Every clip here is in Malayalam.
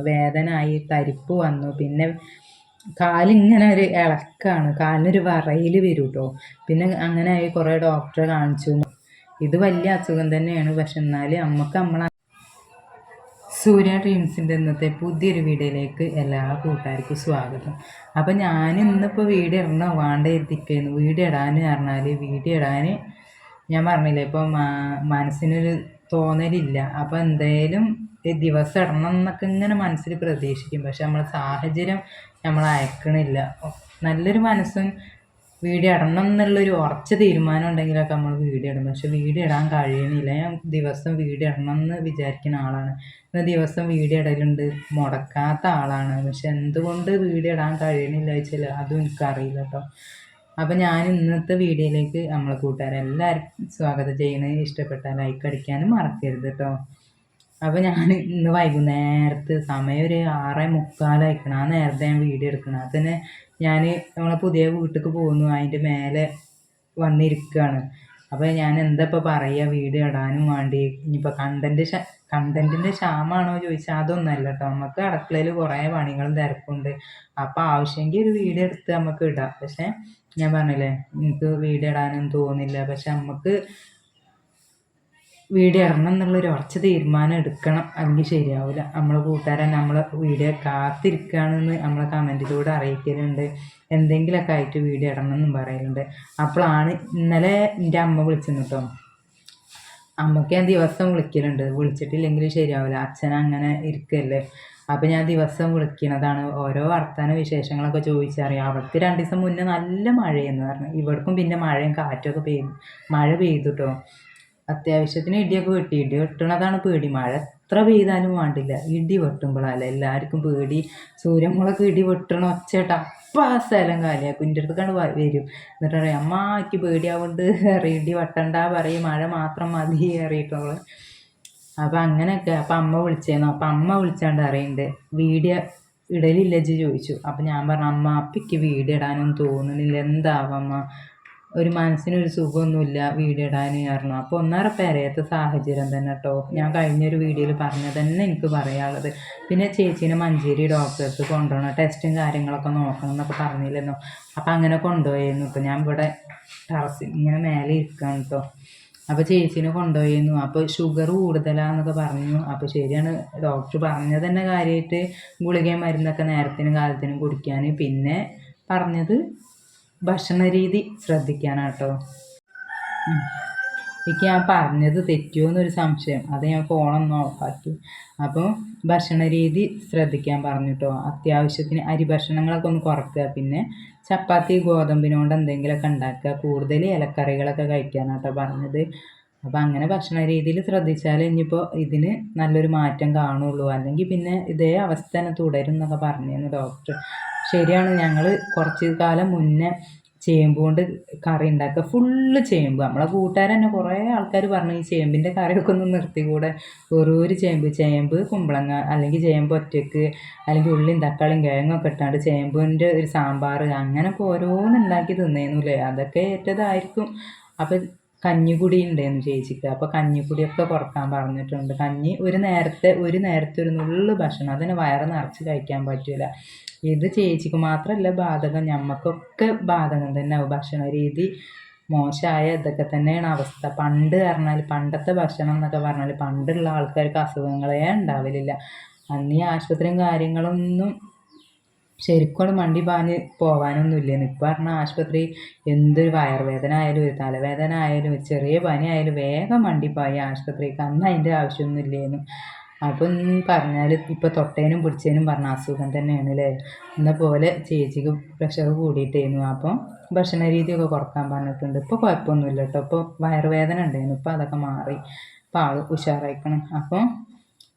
വേദനയായി തരിപ്പ് വന്നു. പിന്നെ കാലിങ്ങനെ ഒരു ഇളക്കാണ്, കാലിനൊരു വിറയൽ വരും കേട്ടോ. പിന്നെ അങ്ങനെ ആയി കുറേ ഡോക്ടറെ കാണിച്ചു. ഇത് വലിയ അസുഖം തന്നെയാണ്. പക്ഷെ എന്നാൽ നമ്മളെ സൂര്യ ഡ്രീംസിൻ്റെ ഇന്നത്തെ പുതിയൊരു വീഡിയോയിലേക്ക് എല്ലാ കൂട്ടുകാർക്കും സ്വാഗതം. അപ്പം ഞാൻ ഇന്നിപ്പോൾ വീഡിയോ ഇടണോ വേണ്ട എത്തിക്കുന്നു. വീഡിയോ ഇടാൻ ഞാൻ പറഞ്ഞില്ലേ, ഇപ്പോൾ മനസ്സിനൊരു തോന്നലില്ല. അപ്പോൾ എന്തായാലും ദിവസം ഇടണം എന്നൊക്കെ ഇങ്ങനെ മനസ്സിൽ പ്രതീക്ഷിക്കും. പക്ഷെ നമ്മളെ സാഹചര്യം നമ്മൾ അയക്കണില്ല. നല്ലൊരു മനസ്സും വീഡിയോ ഇടണം എന്നുള്ളൊരു ഉറച്ച തീരുമാനം ഉണ്ടെങ്കിലൊക്കെ നമ്മൾ വീഡിയോ ഇടും. പക്ഷെ വീഡിയോ ഇടാൻ കഴിയണില്ല. ഞാൻ ദിവസം വീഡിയോ ഇടണം എന്ന് വിചാരിക്കുന്ന ആളാണ്. ദിവസം വീഡിയോ ഇടലുണ്ട്, മുടക്കാത്ത ആളാണ്. പക്ഷെ എന്തുകൊണ്ട് വീഡിയോ ഇടാൻ കഴിയണില്ല വെച്ചാൽ അതും എനിക്കറിയില്ല കേട്ടോ. അപ്പം ഞാൻ ഇന്നത്തെ വീഡിയോയിലേക്ക് നമ്മളെ കൂട്ടുകാരെല്ലാവരും സ്വാഗതം ചെയ്യണത്. ഇഷ്ടപ്പെട്ടാൽ ലൈക്ക് അടിക്കാനും മറക്കരുത് കേട്ടോ. അപ്പോൾ ഞാൻ ഇന്ന് വൈകുന്നേരത്ത് സമയം ഒരു 6:45 ആ നേരത്തെ ഞാൻ വീഡിയോ എടുക്കണം. അതിന് ഞാൻ നമ്മളെ പുതിയ വീട്ടിലേക്ക് പോകുന്നു, അതിൻ്റെ മേലെ വന്നിരിക്കുകയാണ്. അപ്പോൾ ഞാൻ എന്താ ഇപ്പോൾ പറയുക, വീഡിയോ ഇടാനും വേണ്ടി. ഇനിയിപ്പോൾ കണ്ടൻറ്റിൻ്റെ ക്ഷാമമാണോ ചോദിച്ചാൽ അതൊന്നുമല്ല കേട്ടോ. നമുക്ക് അടുക്കളയിൽ കുറേ പണികളും തിരക്കുണ്ട്. അപ്പോൾ ആവശ്യമെങ്കിൽ ഒരു വീഡിയോ എടുത്ത് നമുക്ക് ഇടാം. പക്ഷേ ഞാൻ പറഞ്ഞില്ലേ, എനിക്ക് വീഡിയോ ഇടാനൊന്നും തോന്നില്ല. പക്ഷെ നമുക്ക് വീഡിയോ ഇടണം എന്നുള്ളൊരു ഉറച്ച തീരുമാനം എടുക്കണം, അല്ലെങ്കിൽ ശരിയാവില്ല. നമ്മളെ കൂട്ടുകാരൻ നമ്മളെ വീഡിയോ കാത്തിരിക്കുകയാണെന്ന് നമ്മളെ കമൻറ്റിലൂടെ അറിയിക്കലുണ്ട്. എന്തെങ്കിലുമൊക്കെ ആയിട്ട് വീഡിയോ ഇടണം എന്നും പറയലുണ്ട്. അപ്പോഴാണ് ഇന്നലെ എൻ്റെ അമ്മ വിളിച്ചെന്ന് കേട്ടോ. അമ്മയ്ക്ക് ഞാൻ ദിവസം വിളിക്കലുണ്ട്, വിളിച്ചിട്ടില്ലെങ്കിൽ ശരിയാവില്ല. അച്ഛൻ അങ്ങനെ ഇരിക്കല്ലേ. അപ്പോൾ ഞാൻ ദിവസം വിളിക്കണതാണ്, ഓരോ വർത്തമാന വിശേഷങ്ങളൊക്കെ ചോദിച്ചറിയാം. അവർക്ക് 2 ദിവസം മുന്നേ നല്ല മഴയെന്ന് പറഞ്ഞു. ഇവിടേക്കും പിന്നെ മഴയും കാറ്റൊക്കെ മഴ പെയ്തു കേട്ടോ. അത്യാവശ്യത്തിന് ഇടിയൊക്കെ വെട്ടി. ഇടി വെട്ടണതാണ് പേടി. മഴ എത്ര പെയ്താലും വേണ്ടില്ല, ഇടി വെട്ടുമ്പോഴല്ലേ എല്ലാവർക്കും പേടി. സൂര്യമുളക്ക് ഇടി വെട്ടണ ഒച്ചേട്ട അപ്പം ആ സ്ഥലം കാലിയാക്കും. എൻ്റെ അടുത്ത് വരും. എന്നിട്ട് പറയും, അമ്മ എനിക്ക് പേടിയാവുകൊണ്ട് ഇടി വെട്ടണ്ട പറയും, മഴ മാത്രം മതി അറിയിട്ടോള്. അപ്പം അങ്ങനെയൊക്കെ. അപ്പം അമ്മ വിളിച്ചേന്നു. അപ്പം അമ്മ വിളിച്ചാണ്ട് അറിയുന്നുണ്ട് വീഡിയോ ഇടലില്ല ചോദിച്ചു. അപ്പം ഞാൻ പറഞ്ഞു, അമ്മ അപ്പയ്ക്ക് വീഡിയോ ഇടാനൊന്നും തോന്നുന്നില്ല, എന്താവമ്മ, ഒരു മനസ്സിനൊരു സുഖമൊന്നുമില്ല വീഡിയോ ഇടാൻ പറഞ്ഞു. അപ്പോൾ ഒന്നര പെരയത്തെ സാഹചര്യം തന്നെ കേട്ടോ. ഞാൻ കഴിഞ്ഞൊരു വീഡിയോയിൽ പറഞ്ഞത് തന്നെ എനിക്ക് പറയാനുള്ളത്. പിന്നെ ചേച്ചീനെ മഞ്ചേരി ഡോക്ടർക്ക് കൊണ്ടുപോകണം, ടെസ്റ്റും കാര്യങ്ങളൊക്കെ നോക്കണം എന്നൊക്കെ പറഞ്ഞില്ലെന്നോ. അപ്പം അങ്ങനെ കൊണ്ടുപോയിരുന്നു കേട്ടോ. ഞാൻ ഇവിടെ ടെറസിൽ ഇങ്ങനെ മേലെ ഇരിക്കുകയാണ് കേട്ടോ. അപ്പോൾ ചേച്ചീനെ കൊണ്ടുപോയിരുന്നു. അപ്പോൾ ഷുഗർ കൂടുതലാണെന്നൊക്കെ പറഞ്ഞു. അപ്പോൾ ശരിയാണ്, ഡോക്ടർ പറഞ്ഞത് തന്നെ കാര്യമായിട്ട് ഗുളികയും മരുന്നൊക്കെ നേരത്തിനും കാലത്തിനും കുടിക്കാൻ. പിന്നെ പറഞ്ഞത് ഭക്ഷണ രീതി ശ്രദ്ധിക്കാനാട്ടോ. എനിക്ക് ഞാൻ പറഞ്ഞത് തെറ്റുമോ എന്നൊരു സംശയം, അത് ഞാൻ ഫോണൊന്ന് ഓഫാക്കി. അപ്പോൾ ഭക്ഷണ രീതി ശ്രദ്ധിക്കാൻ പറഞ്ഞു കേട്ടോ. അത്യാവശ്യത്തിന് അരി ഭക്ഷണങ്ങളൊക്കെ ഒന്ന് കുറയ്ക്കുക. പിന്നെ ചപ്പാത്തി ഗോതമ്പിനോണ്ട് എന്തെങ്കിലുമൊക്കെ ഉണ്ടാക്കുക. കൂടുതൽ ഇലക്കറികളൊക്കെ കഴിക്കാനാട്ടോ പറഞ്ഞത്. അപ്പോൾ അങ്ങനെ ഭക്ഷണ രീതിയിൽ ശ്രദ്ധിച്ചാൽ ഇനിയിപ്പോൾ ഇതിന് നല്ലൊരു മാറ്റം കാണുള്ളൂ. അല്ലെങ്കിൽ പിന്നെ ഇതേ അവസ്ഥ തന്നെ തുടരും എന്നൊക്കെ പറഞ്ഞിരുന്നു ഡോക്ടർ. ശരിയാണ്, ഞങ്ങൾ കുറച്ച് കാലം മുന്നേ ചേമ്പ് കൊണ്ട് കറി ഉണ്ടാക്കുക. ഫുള്ള് ചേമ്പ്. നമ്മളെ കൂട്ടുകാർ തന്നെ കുറേ ആൾക്കാർ പറഞ്ഞു, ഈ ചേമ്പിൻ്റെ കറിയൊക്കെ ഒന്ന് നിർത്തിക്കൂടെ, ഒരു ചേമ്പ് കുമ്പളങ്ങ, അല്ലെങ്കിൽ ചേമ്പ് ഒറ്റയ്ക്ക്, അല്ലെങ്കിൽ ഉള്ളിയും തക്കാളിയും കിഴങ്ങൊക്കെ ഇട്ടാണ്ട് ചേമ്പിൻ്റെ ഒരു സാമ്പാർ, അങ്ങനെയൊക്കെ ഓരോന്ന് ഉണ്ടാക്കി തിന്നേന്നുല്ലേ. അതൊക്കെ ഏറ്റതായിരിക്കും. അപ്പം കഞ്ഞിക്കുടി ഉണ്ടായിരുന്നു ചേച്ചിക്ക്. അപ്പോൾ കഞ്ഞിക്കുടിയൊക്കെ കുറക്കാൻ പറഞ്ഞിട്ടുണ്ട്. കഞ്ഞി ഒരു നേരത്തെ ഒരു നുള്ളു ഭക്ഷണം, അതിന് വയറ് നിറച്ച് കഴിക്കാൻ പറ്റില്ല. ഇത് ചേച്ചിക്ക് മാത്രമല്ല ബാധകം, ഞമ്മക്കൊക്കെ ബാധകം തന്നെ ആവും. ഭക്ഷണ രീതി മോശമായ ഇതൊക്കെ തന്നെയാണ് അവസ്ഥ. പണ്ടത്തെ ഭക്ഷണം എന്നൊക്കെ പറഞ്ഞാൽ പണ്ടുള്ള ആൾക്കാർക്ക് അസുഖങ്ങളേ ഉണ്ടാവലില്ല. അന്ന് ഈ ആശുപത്രിയും കാര്യങ്ങളൊന്നും ശരിക്കും മണ്ടി പാഞ്ഞ് പോകാനൊന്നും ഇല്ലെന്ന്. ഇപ്പം പറഞ്ഞാൽ ആശുപത്രി എന്തൊരു വയറുവേദന ആയാലും ഒരു തലവേദന ആയാലും ഒരു ചെറിയ പനി ആയാലും വേഗം മണ്ടിപ്പായി ആശുപത്രിക്ക്. അന്ന് അതിൻ്റെ ആവശ്യമൊന്നും ഇല്ലേന്നു. അപ്പം പറഞ്ഞാൽ ഇപ്പോൾ തൊട്ടേനും പിടിച്ചേനും പറഞ്ഞ അസുഖം തന്നെയാണ് അല്ലേ. എന്ന പോലെ ചേച്ചിക്ക് പ്രഷർ കൂടിയിട്ടായിരുന്നു. അപ്പം ഭക്ഷണ രീതിയൊക്കെ കുറക്കാൻ പറഞ്ഞിട്ടുണ്ട്. ഇപ്പോൾ കുഴപ്പമൊന്നുമില്ല കേട്ടോ. ഇപ്പോൾ വയറുവേദന ഉണ്ടായിരുന്നു, ഇപ്പോൾ അതൊക്കെ മാറി, ഇപ്പോൾ ആൾ ഉഷാറായിക്കണം. അപ്പം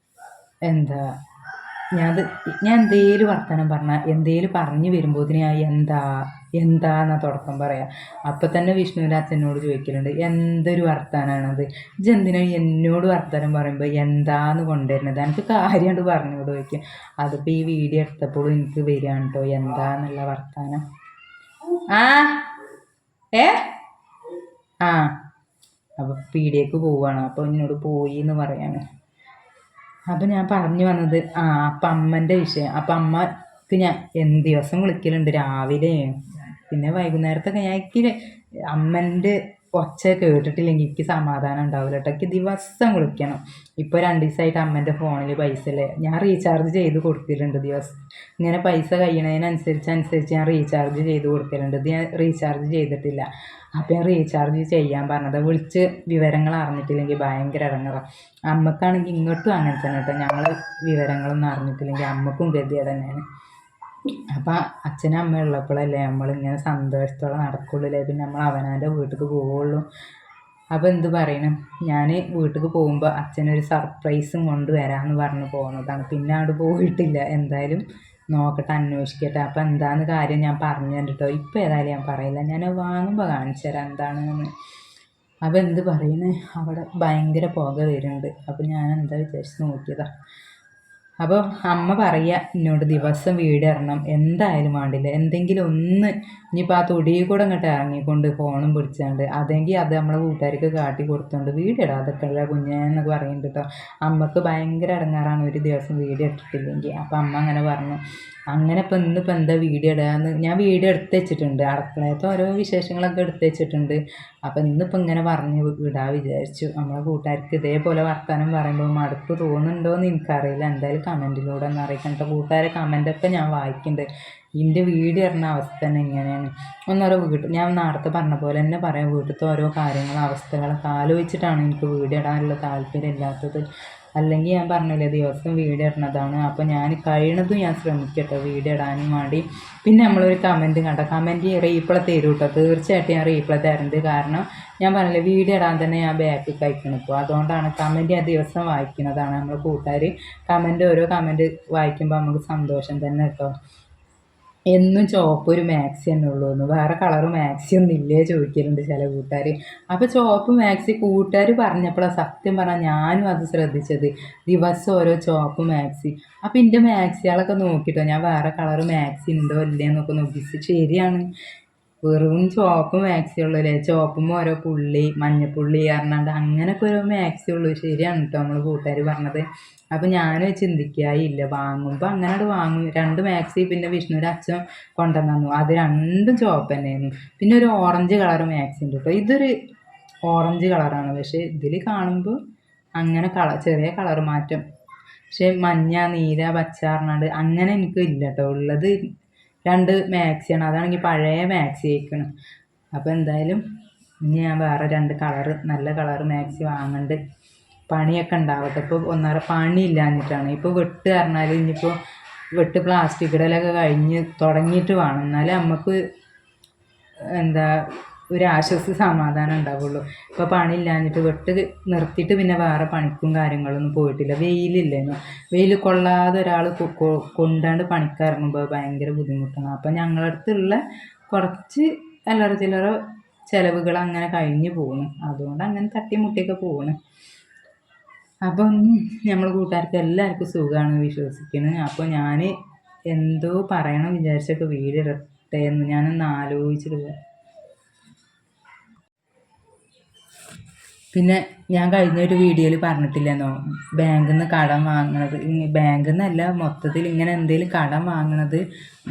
എന്താ ഞാൻ എന്തേലും വർത്തമാനം പറഞ്ഞാൽ എന്തേലും പറഞ്ഞു വരുമ്പോഴത്തേന് എന്താന്നാ തുടക്കം പറയാം. അപ്പം തന്നെ വിഷ്ണുവിൻ്റെ അച്ഛനോട് ചോദിക്കലുണ്ട്, എന്തൊരു വർത്തമാനമാണത്, ഇതെന്തിനാ എന്നോട് വർത്തമാനം പറയുമ്പോൾ എന്താന്ന് കൊണ്ടുവരുന്നത്, എനിക്ക് കാര്യമായിട്ട് പറഞ്ഞോട് ചോദിക്കും. അതിപ്പോൾ ഈ വീഡിയോ എടുത്തപ്പോഴും എനിക്ക് വരികയാണ് കേട്ടോ എന്താന്നുള്ള വർത്തമാനം. അപ്പോൾ പീടിയേക്ക് പോവുകയാണ്. അപ്പോൾ എന്നോട് പോയി എന്ന് പറയാണ്. അപ്പം ഞാൻ പറഞ്ഞു വന്നത് അപ്പം അമ്മൻ്റെ വിഷയം. അപ്പം അമ്മക്ക് ഞാൻ ദിവസം വിളിക്കലുണ്ട്, രാവിലെയും പിന്നെ വൈകുന്നേരത്തൊക്കെ. ഞാൻ എനിക്ക് അമ്മൻ്റെ ഒച്ച കേട്ടിട്ടില്ലെങ്കിൽ എനിക്ക് സമാധാനം ഉണ്ടാവില്ല കേട്ടോ. എനിക്ക് ദിവസം വിളിക്കണം. ഇപ്പോൾ 2 ദിവസമായിട്ട് അമ്മൻ്റെ ഫോണിൽ പൈസ ഇല്ലേ, ഞാൻ റീചാർജ് ചെയ്ത് കൊടുക്കലുണ്ട് ദിവസം. ഇങ്ങനെ പൈസ കഴിയണതിനനുസരിച്ച് ഞാൻ റീചാർജ് ചെയ്ത് കൊടുക്കലുണ്ട്. ഇത് ഞാൻ റീചാർജ് ചെയ്തിട്ടില്ല. അപ്പം ഞാൻ റീചാർജ് ചെയ്യാൻ പറഞ്ഞത്. വിളിച്ച് വിവരങ്ങൾ അറിഞ്ഞിട്ടില്ലെങ്കിൽ ഭയങ്കര ഇടങ്ങേറാണ്. അമ്മക്കാണെങ്കിൽ ഇങ്ങോട്ടും അങ്ങനെ തന്നെ കേട്ടോ. ഞങ്ങൾ വിവരങ്ങളൊന്നും അറിഞ്ഞിട്ടില്ലെങ്കിൽ അമ്മക്കും ഗതികേട് തന്നെയാണ്. അപ്പം അച്ഛനും അമ്മയും ഉള്ളപ്പോഴല്ലേ നമ്മളിങ്ങനെ സന്തോഷത്തോടെ നടക്കുള്ളൂ. പിന്നെ നമ്മൾ അവനവൻ്റെ വീട്ടിലേക്ക് പോവുള്ളൂ. അപ്പോൾ എന്ത് പറയണം, ഞാൻ വീട്ടിലേക്ക് പോകുമ്പോൾ അച്ഛനൊരു സർപ്രൈസും കൊണ്ട് വരാമെന്ന് പറഞ്ഞ് പോകുന്നതാണ്. പിന്നെ അവിടെ പോയിട്ടില്ല. എന്തായാലും നോക്കട്ടെ, അന്വേഷിക്കട്ടെ. അപ്പോൾ എന്താണെന്ന് കാര്യം ഞാൻ പറഞ്ഞു തരാം കേട്ടോ. ഇപ്പോൾ ഏതായാലും ഞാൻ പറയില്ല, ഞാൻ വാങ്ങുമ്പോൾ കാണിച്ചു തരാം എന്താണെന്ന്. അപ്പോൾ എന്ത് പറയുന്നത്, അവിടെ ഭയങ്കര പുക വരുന്നുണ്ട്. അപ്പോൾ ഞാൻ എന്താ വിചാരിച്ച് നോക്കിയതാണ്. അപ്പോൾ അമ്മ പറയുക എന്നോട്, ദിവസം വീടിറങ്ങണം എന്തായാലും വേണ്ടില്ല. എന്തെങ്കിലും ഒന്ന് ഇനിയിപ്പോൾ ആ തൊടിയിൽ കൂടെ അങ്ങോട്ട് ഇറങ്ങിക്കൊണ്ട് ഫോണും പിടിച്ചാണ്ട് അതെങ്കിൽ അത് നമ്മളെ കൂട്ടുകാർക്ക് കാട്ടി കൊടുത്തോണ്ട് വീഡിയോ അതൊക്കെ ഉള്ള കുഞ്ഞെന്നൊക്കെ പറയുന്നുണ്ട് കേട്ടോ. അമ്മക്ക് ഭയങ്കര ഇടങ്ങാറാണ് ഒരു ദിവസം വീഡിയോ ഇട്ടിട്ടില്ലെങ്കിൽ. അപ്പം അമ്മ അങ്ങനെ പറഞ്ഞു. അങ്ങനെ ഇപ്പം ഇന്നിപ്പോൾ എന്താ വീഡിയോ ഇടാന്ന് ഞാൻ വീഡിയോ എടുത്ത് വെച്ചിട്ടുണ്ട്. അടുക്കളയത്തെ ഓരോ വിശേഷങ്ങളൊക്കെ എടുത്ത് വെച്ചിട്ടുണ്ട്. അപ്പം ഇന്നിപ്പോൾ ഇങ്ങനെ പറഞ്ഞ് വിടാൻ വിചാരിച്ചു. നമ്മളെ കൂട്ടുകാർക്ക് ഇതേപോലെ വർത്തമാനം പറയുമ്പോൾ മടുപ്പ് തോന്നുന്നുണ്ടോ എന്ന് എനിക്കറിയില്ല. എന്തായാലും കമൻറ്റിലൂടെ ഒന്ന് അറിയിക്കണം കേട്ടോ. കൂട്ടുകാരെ കമൻറ്റൊക്കെ ഞാൻ വായിക്കുന്നുണ്ട്. ഇതിൻ്റെ വീഡിയോ ഇടുന്ന അവസ്ഥ തന്നെ ഇങ്ങനെയാണ്. ഒന്നോരോ ഞാൻ നേരത്തെ പറഞ്ഞ പോലെ തന്നെ പറയാം, വീട്ടിലത്തെ ഓരോ കാര്യങ്ങളും അവസ്ഥകളൊക്കെ ആലോചിച്ചിട്ടാണ് എനിക്ക് വീഡിയോ ഇടാനുള്ള താല്പര്യം ഇല്ലാത്തത്. അല്ലെങ്കിൽ ഞാൻ പറഞ്ഞില്ലേ ദിവസം വീഡിയോ ഇടുന്നതാണ്. അപ്പോൾ ഞാൻ കഴിയണതും ഞാൻ ശ്രമിക്കട്ടെ വീഡിയോ ഇടാനും വേണ്ടി. പിന്നെ നമ്മളൊരു കമൻറ്റ് റീപ്ലൈ തരും കേട്ടോ. തീർച്ചയായിട്ടും ഞാൻ റീപ്ലൈ തരുന്നുണ്ട്. കാരണം ഞാൻ പറഞ്ഞില്ലേ വീഡിയോ ഇടാൻ തന്നെ ഞാൻ ബാക്കിൽ കഴിക്കണം ഇപ്പോൾ. അതുകൊണ്ടാണ് കമൻറ്റ് ഞാൻ ദിവസം വായിക്കുന്നതാണ്. നമ്മൾ കൂട്ടുകാർ ഓരോ കമൻറ്റ് വായിക്കുമ്പോൾ നമുക്ക് സന്തോഷം തന്നെ കേട്ടോ. എന്നും ചുവപ്പ് ഒരു മാക്സി തന്നെ ഉള്ളൂ എന്ന്, വേറെ കളറ് മാക്സി ഒന്നും ഇല്ലേ ചോദിക്കലുണ്ട് ചില കൂട്ടുകാർ. അപ്പോൾ ചുവപ്പ് മാക്സി കൂട്ടുകാർ പറഞ്ഞപ്പോഴാണ് സത്യം പറഞ്ഞാൽ ഞാനും അത് ശ്രദ്ധിച്ചത്. ദിവസം ഓരോ ചുവപ്പ് മാക്സി. അപ്പോൾ എൻ്റെ മാക്സികളൊക്കെ നോക്കിയിട്ടോ, ഞാൻ വേറെ കളറ് മാക്സി ഉണ്ടോ ഇല്ലേ എന്നൊക്കെ നോക്കി. ശരിയാണ്, വെറും ചുവപ്പ് മാക്സി ഉള്ളൂ അല്ലേ. ചുവപ്പുമ്പോൾ ഓരോ പുള്ളി മഞ്ഞപ്പുള്ളി പറഞ്ഞാണ്ട് അങ്ങനെയൊക്കെ ഓരോ മാക്സി ഉള്ളൂ. ശരിയാണ് കേട്ടോ നമ്മൾ കൂട്ടുകാർ പറഞ്ഞത്. അപ്പം ഞാനും ചിന്തിക്കായില്ല, വാങ്ങുമ്പോൾ അങ്ങനെ അത് വാങ്ങും. 2 മാക്സി പിന്നെ വിഷ്ണുവിൻ്റെ അച്ഛൻ കൊണ്ടുവന്നു. അത് രണ്ടും ചുവപ്പ് തന്നെയായിരുന്നു. പിന്നെ ഒരു ഓറഞ്ച് കളർ മാക്സി ഉണ്ട് കേട്ടോ. ഇതൊരു ഓറഞ്ച് കളറാണ്, പക്ഷേ ഇതിൽ കാണുമ്പോൾ അങ്ങനെ ചെറിയ കളർ മാറ്റം. പക്ഷേ മഞ്ഞ നീല പച്ച പറഞ്ഞാണ്ട് അങ്ങനെ എനിക്ക് ഇല്ല കേട്ടോ. ഉള്ളത് 2 മാക്സിയാണ്. അതാണെങ്കിൽ പഴയ മാക്സി ആയിരിക്കണം. അപ്പോൾ എന്തായാലും ഇനി ഞാൻ വേറെ 2 കളറ് നല്ല കളറ് മാക്സി വാങ്ങുന്നുണ്ട്. പണിയൊക്കെ ഉണ്ടാവട്ടെ. ഇപ്പോൾ പണി ഇല്ലാഞ്ഞിട്ടാണ്. ഇപ്പോൾ വെട്ട് പറഞ്ഞാൽ ഇനിയിപ്പോൾ വെട്ട് പ്ലാസ്റ്റിക് ഇടലൊക്കെ കഴിഞ്ഞ് തുടങ്ങിയിട്ട് വേണം, എന്നാലേ നമുക്ക് എന്താ ഒരു സമാധാനം ഉണ്ടാവുള്ളൂ. ഇപ്പോൾ പണി ഇല്ലാഞ്ഞിട്ട് വെട്ട് നിർത്തിയിട്ട് പിന്നെ വേറെ പണിക്കും കാര്യങ്ങളൊന്നും പോയിട്ടില്ല. വെയിലില്ലേനോ, വെയിൽ കൊള്ളാതെ ഒരാൾ കൊണ്ടാണ്ട് പണിക്കിറങ്ങുമ്പോൾ ഭയങ്കര ബുദ്ധിമുട്ടാണ്. അപ്പം ഞങ്ങളുടെ അടുത്തുള്ള കുറച്ച് അല്ലറ ചില്ലറ ചിലവുകൾ അങ്ങനെ കഴിഞ്ഞ് പോകുന്നു. അതുകൊണ്ട് അങ്ങനെ തട്ടിമുട്ടിയൊക്കെ പോകുന്നു. അപ്പം നമ്മൾ കൂട്ടുകാർക്ക് എല്ലാവർക്കും സുഖമാണ് വിശ്വസിക്കുന്നു. അപ്പോൾ ഞാൻ എന്തോ പറയണം വിചാരിച്ചൊക്കെ വീഡിയോ ഇടട്ടെ എന്ന് ഞാനൊന്ന് ആലോചിച്ചിട്ട്. പിന്നെ ഞാൻ കഴിഞ്ഞൊരു വീഡിയോയിൽ പറഞ്ഞിട്ടില്ലെന്നോ ബാങ്കിൽ നിന്ന് കടം വാങ്ങണത്. ബാങ്കിൽ നിന്നല്ല, മൊത്തത്തിൽ ഇങ്ങനെ എന്തെങ്കിലും കടം വാങ്ങണത്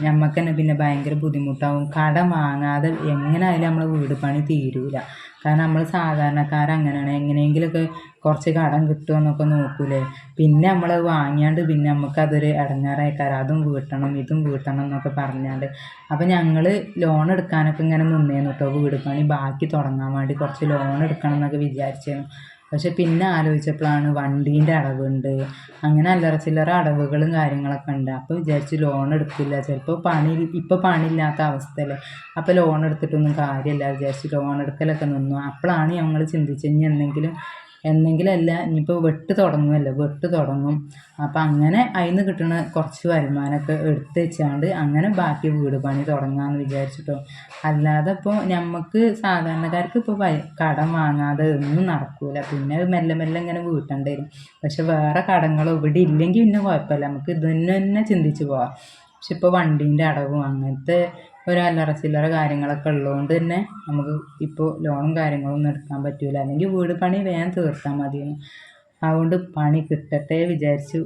നമുക്ക് തന്നെ പിന്നെ ഭയങ്കര ബുദ്ധിമുട്ടാവും. കടം വാങ്ങാതെ എങ്ങനെയായാലും നമ്മളെ വീട് പണി തീരൂല. കാരണം നമ്മൾ സാധാരണക്കാരങ്ങനെയാണ്, എങ്ങനെയെങ്കിലുമൊക്കെ കുറച്ച് കടം കിട്ടുമെന്നൊക്കെ നോക്കൂലേ. പിന്നെ നമ്മൾ വാങ്ങിയാണ്ട് പിന്നെ നമുക്കതൊരു ഇടങ്ങേറായിക്കാരം, അതും വീട്ടണം ഇതും വീട്ടണം എന്നൊക്കെ പറഞ്ഞാണ്ട്. അപ്പം ഞങ്ങൾ ലോൺ എടുക്കാനൊക്കെ ഇങ്ങനെ നിന്നേന്നു കേട്ടോ. വീട് പണി ബാക്കി തുടങ്ങാൻ വേണ്ടി കുറച്ച് ലോൺ എടുക്കണം എന്നൊക്കെ വിചാരിച്ചിരുന്നു. പക്ഷെ പിന്നെ ആലോചിച്ചപ്പോഴാണ് വണ്ടീൻ്റെ അടവുണ്ട്, അങ്ങനെ അല്ലറ ചില്ലറ അടവുകളും കാര്യങ്ങളൊക്കെ ഉണ്ട്. അപ്പോൾ വിചാരിച്ച് ലോൺ എടുക്കില്ല, ചിലപ്പോൾ ഇപ്പോൾ പണിയില്ലാത്ത അവസ്ഥയല്ലേ, അപ്പോൾ ലോൺ എടുത്തിട്ടൊന്നും കാര്യമില്ല വിചാരിച്ച് ലോൺ എടുക്കലൊക്കെ നിന്നു. അപ്പോഴാണ് ഞങ്ങൾ ചിന്തിച്ചത് ഇനി എന്നെങ്കിലല്ല ഇനിയിപ്പോൾ വെട്ട് തുടങ്ങും. അപ്പം അങ്ങനെ അതിൽ നിന്ന് കിട്ടുന്ന കുറച്ച് വരുമാനമൊക്കെ എടുത്ത് വെച്ചാണ്ട് അങ്ങനെ ബാക്കി വീട് പണി തുടങ്ങാമെന്ന് വിചാരിച്ചിട്ടോ. അല്ലാതെ ഇപ്പോൾ നമുക്ക് സാധാരണക്കാർക്ക് ഇപ്പോൾ കടം വാങ്ങാതെ ഒന്നും നടക്കില്ല. പിന്നെ മെല്ലെ മെല്ലെ ഇങ്ങനെ വീട്ടേണ്ടി വരും. പക്ഷെ വേറെ കടങ്ങളോ ഇവിടെ ഇല്ലെങ്കിൽ പിന്നെ കുഴപ്പമില്ല, നമുക്ക് തന്നെ ചിന്തിച്ച് പോവാം. പക്ഷെ ഇപ്പോൾ വണ്ടീൻ്റെ അടവും അങ്ങനത്തെ ഒരു അല്ലറ ചില്ലറ കാര്യങ്ങളൊക്കെ ഉള്ളതുകൊണ്ട് തന്നെ നമുക്ക് ഇപ്പോൾ ലോണും കാര്യങ്ങളൊന്നും എടുക്കാൻ പറ്റില്ല. അല്ലെങ്കിൽ വീട് പണി വേഗം തീർത്താൽ മതിയെന്ന്. അതുകൊണ്ട് പണി കിട്ടട്ടെ വിചാരിച്ച്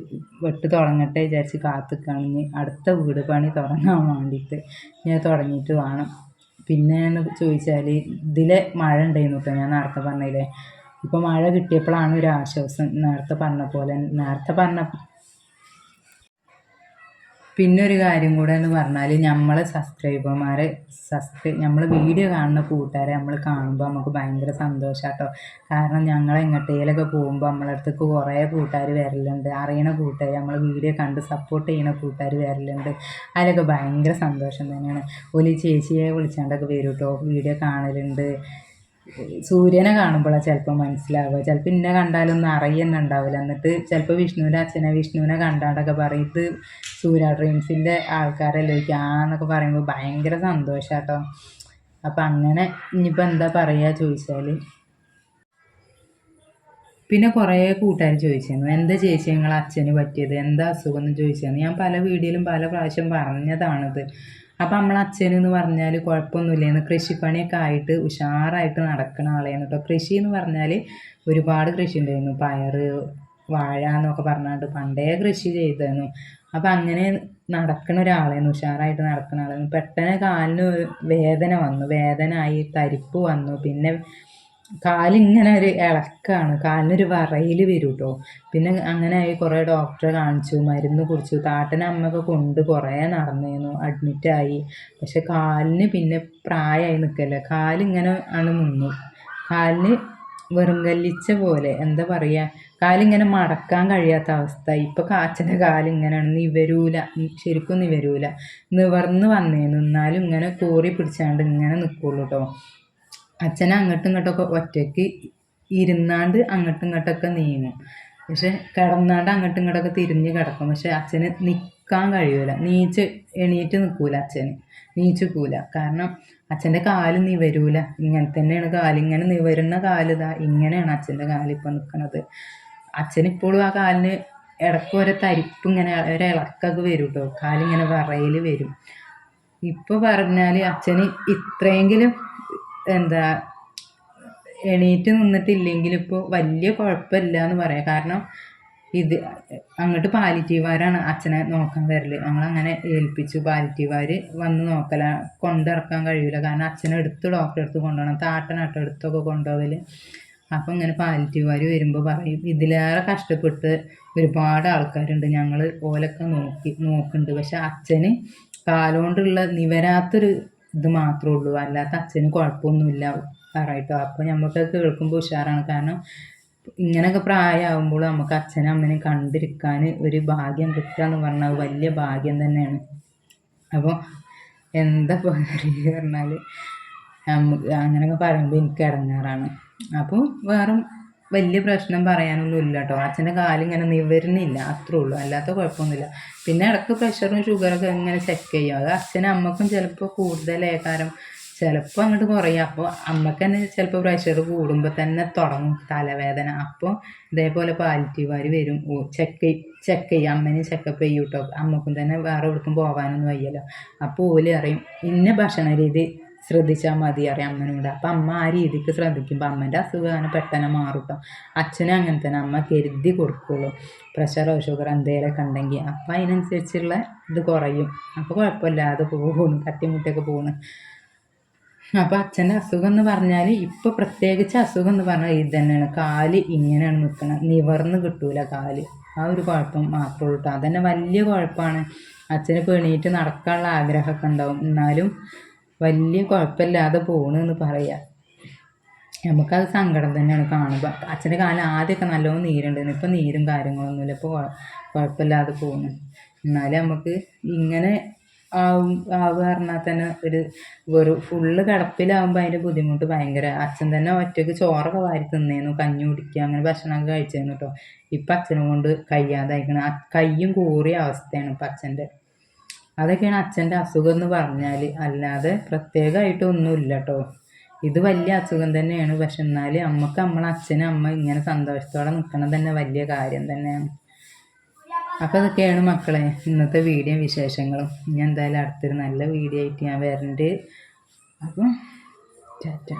വെട്ട് തുടങ്ങട്ടെ വിചാരിച്ച് കാത്തിക്കാണ്. അടുത്ത വീട് പണി തുടങ്ങാൻ വേണ്ടിയിട്ട് ഞാൻ തുടങ്ങിയിട്ട് വേണം. പിന്നെ എന്ന് ചോദിച്ചാൽ ഇതിലെ മഴ ഉണ്ടായിരുന്നു കേട്ടോ, ഞാൻ നേരത്തെ പറഞ്ഞില്ലേ. ഇപ്പോൾ മഴ കിട്ടിയപ്പോഴാണ് ഒരു ആശ്വാസം. നേരത്തെ പറഞ്ഞ പിന്നെ ഒരു കാര്യം കൂടെ എന്ന് പറഞ്ഞാൽ നമ്മളെ സബ്സ്ക്രൈബർമാരെ നമ്മൾ വീഡിയോ കാണുന്ന കൂട്ടുകാരെ നമ്മൾ കാണുമ്പോൾ നമുക്ക് ഭയങ്കര സന്തോഷാട്ടോ. കാരണം ഞങ്ങൾ എങ്ങോട്ടേലൊക്കെ പോകുമ്പോൾ നമ്മളെ അടുത്തേക്ക് കുറേ കൂട്ടുകാർ വരലുണ്ട്, അറിയണ കൂട്ടുകാർ, നമ്മൾ വീഡിയോ കണ്ട് സപ്പോർട്ട് ചെയ്യുന്ന കൂട്ടുകാർ വരലുണ്ട്. അതിലൊക്കെ ഭയങ്കര സന്തോഷം തന്നെയാണ്. ഒരു ചേച്ചിയെ വിളിച്ചാണ്ടൊക്കെ വരും കേട്ടോ, വീഡിയോ കാണലുണ്ട്. സൂര്യനെ കാണുമ്പോഴാണ് ചിലപ്പോൾ മനസ്സിലാവുക, ചിലപ്പോൾ ഇന്നെ കണ്ടാലൊന്നും അറിയുന്നെ ഉണ്ടാവില്ല. എന്നിട്ട് ചിലപ്പോൾ വിഷ്ണുവിനെ കണ്ടാണ്ടൊക്കെ പറയും ഇത് സൂര്യ ഡ്രീംസിൻ്റെ ആൾക്കാരല്ലേ എന്നൊക്കെ പറയുമ്പോൾ ഭയങ്കര സന്തോഷാട്ടോ. അപ്പം അങ്ങനെ ഇനിയിപ്പോൾ എന്താ പറയുക ചോദിച്ചാൽ, പിന്നെ കുറേ കൂട്ടുകാർ ചോദിച്ചിരുന്നു എന്താ ചേച്ചി നിങ്ങളെ അച്ഛന് പറ്റിയത്, എന്താ അസുഖം എന്ന് ചോദിച്ചിരുന്നു. ഞാൻ പല വീഡിയോയിലും പല പ്രാവശ്യം പറഞ്ഞതാണിത്. അപ്പം നമ്മളെ അച്ഛനെന്ന് പറഞ്ഞാൽ കുഴപ്പമൊന്നുമില്ലായിരുന്നു, കൃഷിപ്പണിയൊക്കെ ആയിട്ട് ഉഷാറായിട്ട് നടക്കുന്ന ആളായിരുന്നു കേട്ടോ. കൃഷി എന്ന് പറഞ്ഞാൽ ഒരുപാട് കൃഷി ഉണ്ടായിരുന്നു, പയർ, വാഴ എന്നൊക്കെ പറഞ്ഞാണ്ട് പണ്ടേ കൃഷി ചെയ്തിരുന്നു. അപ്പം അങ്ങനെ നടക്കുന്ന ഒരാളായിരുന്നു, ഉഷാറായിട്ട് നടക്കുന്ന ആളായിരുന്നു. പെട്ടെന്ന് കാലിന് വേദനയായി, തരിപ്പ് വന്നു. പിന്നെ കാലിങ്ങനെ ഒരു ഇളക്കാണ്, കാലിനൊരു വിറയൽ വരും കേട്ടോ. പിന്നെ അങ്ങനെ ആയി കുറേ ഡോക്ടറെ കാണിച്ചു, മരുന്ന് കുടിച്ചു. താട്ടനെ അമ്മയൊക്കെ കൊണ്ട് കുറേ നടന്നിരുന്നു, അഡ്മിറ്റായി. പക്ഷെ കാലിന് പിന്നെ പ്രായമായി നിൽക്കല്ലേ, കാലിങ്ങനെ ആണ് നിന്നു. കാലിന് വെറുങ്കല്ലിച്ച പോലെ, എന്താ പറയുക, കാലിങ്ങനെ മടക്കാൻ കഴിയാത്ത അവസ്ഥ. ഇപ്പം കാച്ചൻ്റെ കാലിങ്ങനെയാണ്, നിവരൂല, ശരിക്കും നിവരൂല. നിവർന്ന് വന്നേന്നു, എന്നാലും ഇങ്ങനെ കോറി പിടിച്ചാണ്ട് ഇങ്ങനെ നിൽക്കുള്ളൂ കേട്ടോ. അച്ഛനെ അങ്ങോട്ടും ഇങ്ങോട്ടൊക്കെ ഒറ്റയ്ക്ക് ഇരുന്നാണ്ട് അങ്ങോട്ടും ഇങ്ങോട്ടൊക്കെ നീങ്ങും, പക്ഷെ കിടന്നാണ്ട് അങ്ങോട്ടും ഇങ്ങോട്ടൊക്കെ തിരിഞ്ഞ് കിടക്കും. പക്ഷെ അച്ഛന് നിൽക്കാൻ കഴിയൂല, എണീറ്റ് നിൽക്കൂല, അച്ഛന് നീച്ചിക്കൂല. കാരണം അച്ഛൻ്റെ കാല് നിവരൂല, ഇങ്ങനെ തന്നെയാണ് കാലിങ്ങനെ നിവരുന്ന കാലിതാ ഇങ്ങനെയാണ് അച്ഛൻ്റെ കാലിപ്പോൾ നിൽക്കുന്നത്. അച്ഛനിപ്പോഴും ആ കാലിന് ഇടയ്ക്ക് ഒരു തരിപ്പ്, ഇങ്ങനെ ഒരു ഇളക്കൊക്കെ വരും കേട്ടോ, കാലിങ്ങനെ വിറയൽ വരും. ഇപ്പോൾ പറഞ്ഞാൽ അച്ഛന് ഇത്രയെങ്കിലും എന്താ എണീറ്റ് നിന്നിട്ടില്ലെങ്കിൽ ഇപ്പോൾ വലിയ കുഴപ്പമില്ല എന്ന് പറയാം. കാരണം ഇത് അങ്ങോട്ട് പാലിറ്റീവുകാരാണ് അച്ഛനെ നോക്കാൻ വരൽ. ഞങ്ങളങ്ങനെ ഏൽപ്പിച്ചു, പാലിറ്റീവുകാർ വന്ന് നോക്കല, കൊണ്ടിറക്കാൻ കഴിയില്ല. കാരണം അച്ഛനെ ഡോക്ടറെ അടുത്ത് കൊണ്ടുപോകണം, താട്ടനാട്ടോ അടുത്തൊക്കെ കൊണ്ടുപോകൽ. അപ്പം ഇങ്ങനെ പാലിറ്റീവുകാർ വരുമ്പോൾ പറയും ഇതിലേറെ കഷ്ടപ്പെട്ട് ഒരുപാട് ആൾക്കാരുണ്ട്, ഞങ്ങൾ ഓലൊക്കെ നോക്കുന്നുണ്ട്. പക്ഷെ അച്ഛന് കാലുകൊണ്ടുള്ള നിവരാത്തൊരു ഇത് മാത്രമേ ഉള്ളൂ, അല്ലാത്ത അച്ഛന് കുഴപ്പമൊന്നുമില്ല പറയട്ടോ. അപ്പോൾ നമുക്കൊക്കെ കേൾക്കുമ്പോൾ ഉഷാറാണ്. കാരണം ഇങ്ങനെയൊക്കെ പ്രായമാകുമ്പോൾ നമുക്ക് അച്ഛനും അമ്മനെയും കണ്ടിരിക്കാൻ ഒരു ഭാഗ്യം കിട്ടുക എന്ന് പറഞ്ഞാൽ വലിയ ഭാഗ്യം തന്നെയാണ്. അപ്പോൾ എന്താ പറയുക പറഞ്ഞാൽ അങ്ങനെയൊക്കെ പറയുമ്പോൾ എനിക്ക് ഇടങ്ങാറാണ്. അപ്പോൾ വേറെ വലിയ പ്രശ്നം പറയാനൊന്നും ഇല്ല കേട്ടോ. അച്ഛൻ്റെ കാലിങ്ങനെ നിവരുന്നില്ല, അത്രേ ഉള്ളൂ, അല്ലാത്ത കുഴപ്പമൊന്നുമില്ല. പിന്നെ ഇടയ്ക്ക് പ്രഷറും ഷുഗറൊക്കെ ഇങ്ങനെ ചെക്ക് ചെയ്യും. അത് അച്ഛനും അമ്മക്കും ചിലപ്പോൾ കൂടുതലേക്കാരം, ചിലപ്പോൾ അങ്ങോട്ട് കുറയും. അപ്പോൾ അമ്മക്ക് തന്നെ ചിലപ്പോൾ പ്രഷർ കൂടുമ്പോൾ തന്നെ തുടങ്ങും തലവേദന. അപ്പോൾ ഇതേപോലെ പാലിറ്റീവുകാർ വരും, ചെക്ക് ചെയ്യും, അമ്മേനെ ചെക്കപ്പ് ചെയ്യും കേട്ടോ. അമ്മക്കും തന്നെ വേറെ എവിടേക്കും പോകാനൊന്നും വയ്യല്ലോ. അപ്പോൾ ഓല് അറിയും ഇന്ന ഭക്ഷണ രീതി ശ്രദ്ധിച്ചാൽ മതി അറിയാം അമ്മനോട്. അപ്പം അമ്മ ആ രീതിക്ക് ശ്രദ്ധിക്കുമ്പോൾ അമ്മേൻ്റെ അസുഖം അങ്ങനെ പെട്ടെന്ന് മാറും കേട്ടോ. അച്ഛനും അങ്ങനെ തന്നെ, അമ്മ കരുതി കൊടുക്കുള്ളൂ. പ്രഷറോ ഷുഗറോ എന്തെങ്കിലുമൊക്കെ ഉണ്ടെങ്കിൽ അപ്പം അതിനനുസരിച്ചുള്ള ഇത് കുറയും. അപ്പോൾ കുഴപ്പമില്ലാതെ പോകുന്നു, തട്ടിമുട്ടിയൊക്കെ പോകുന്നു. അപ്പോൾ അച്ഛൻ്റെ അസുഖം എന്ന് പറഞ്ഞാൽ ഇപ്പോൾ പ്രത്യേകിച്ച് അസുഖം എന്ന് പറഞ്ഞാൽ ഇത് തന്നെയാണ്, കാല് ഇങ്ങനെയാണ് നിൽക്കണം, നിവർന്ന് കിട്ടൂല കാല്. ആ ഒരു കുഴപ്പം മാത്രമേ ഉള്ളൂ കേട്ടോ. അതന്നെ വലിയ കുഴപ്പമാണ്. അച്ഛന് പെണീറ്റ് നടക്കാനുള്ള ആഗ്രഹമൊക്കെ ഉണ്ടാവും, എന്നാലും വലിയ കുഴപ്പമില്ലാതെ പോകണമെന്ന് പറയാം. നമുക്കത് സങ്കടം തന്നെയാണ് കാണുമ്പോൾ. അച്ഛൻ്റെ കാലം ആദ്യമൊക്കെ നല്ലോണം നീരുണ്ടായിരുന്നു, ഇപ്പം നീരും കാര്യങ്ങളൊന്നുമില്ല, ഇപ്പോൾ കുഴപ്പമില്ലാതെ പോകുന്നു. എന്നാലും നമുക്ക് ഇങ്ങനെ പറഞ്ഞാൽ തന്നെ ഫുള്ള് കിടപ്പിലാവുമ്പോൾ അതിൻ്റെ ബുദ്ധിമുട്ട് ഭയങ്കര. അച്ഛൻ തന്നെ ഒറ്റയ്ക്ക് ചോറൊക്കെ വാരി തിന്നേന്നു, കഞ്ഞി കുടിക്കുക, അങ്ങനെ ഭക്ഷണമൊക്കെ കഴിച്ചിരുന്നു കേട്ടോ. ഇപ്പം അച്ഛനെ കൊണ്ട് കഴിയാതായിരിക്കണം, കയ്യും കൂറിയ അവസ്ഥയാണ് ഇപ്പം അച്ഛൻ്റെ. അതൊക്കെയാണ് അച്ഛൻ്റെ അസുഖം എന്ന് പറഞ്ഞാൽ, അല്ലാതെ പ്രത്യേകമായിട്ടൊന്നുമില്ല കേട്ടോ. ഇത് വലിയ അസുഖം തന്നെയാണ്, പക്ഷെ എന്നാൽ നമുക്ക് നമ്മളെ അച്ഛനും അമ്മ ഇങ്ങനെ സന്തോഷത്തോടെ നിൽക്കണം തന്നെ വലിയ കാര്യം തന്നെയാണ്. അപ്പോൾ ഇതൊക്കെയാണ് മക്കളെ ഇന്നത്തെ വീഡിയോ വിശേഷങ്ങളും. ഇനി എന്തായാലും അടുത്തൊരു നല്ല വീഡിയോ ആയിട്ട് ഞാൻ വരണ്ട്. അപ്പം ടാറ്റ.